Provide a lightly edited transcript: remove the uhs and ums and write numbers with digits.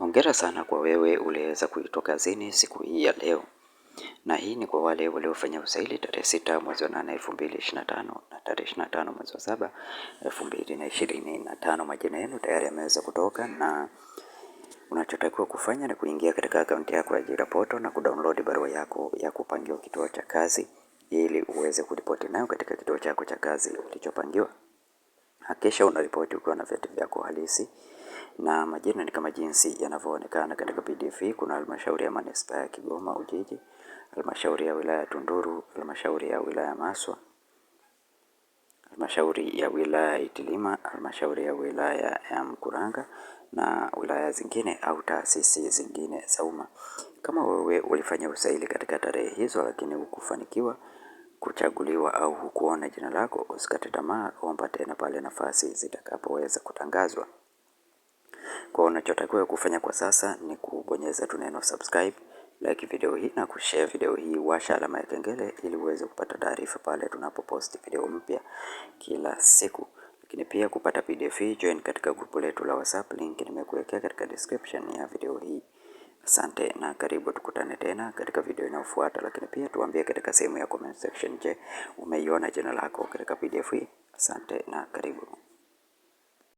Hongera sana kwa wewe uliweza kuitwa kazini siku hii ya leo, na hii ni kwa wale waliofanya usaili tarehe 6 mwezi wa 8 2025 na tarehe 25 mwezi wa 7 2025. Majina yenu tayari yameweza kutoka, na unachotakiwa kufanya ni kuingia katika akaunti yako ya ajira portal na kudownload barua yako ya kupangiwa kituo cha kazi ili uweze kuripoti nayo katika kituo chako cha kazi ulichopangiwa. Hakikisha unaripoti ukiwa na vyeti vyako halisi, na majina ni kama jinsi yanavyoonekana katika PDF hii. Kuna halmashauri ya manispaa ya Kigoma Ujiji, halmashauri ya wilaya ya Tunduru, halmashauri ya wilaya ya Maswa, halmashauri ya wilaya ya Itilima, halmashauri ya wilaya ya Mkuranga na wilaya zingine au taasisi zingine za umma. Kama wewe ulifanya usaili katika tarehe hizo lakini hukufanikiwa kuchaguliwa au hukuona jina lako, usikate tamaa, omba tena pale nafasi zitakapoweza kutangazwa. Kwa unachotakiwa kufanya kwa sasa ni kubonyeza tu neno subscribe, like video hii na kushare video hii, washa alama ya kengele ili uweze kupata taarifa pale tunapopost video mpya kila siku. Lakini pia kupata PDF hii, join katika grupu letu la WhatsApp, link nimekuwekea katika description ya video hii. Asante na karibu, tukutane tena katika video inayofuata. Lakini pia tuambie katika sehemu ya comment section, je, umeiona jina lako katika PDF hii? Asante na karibu.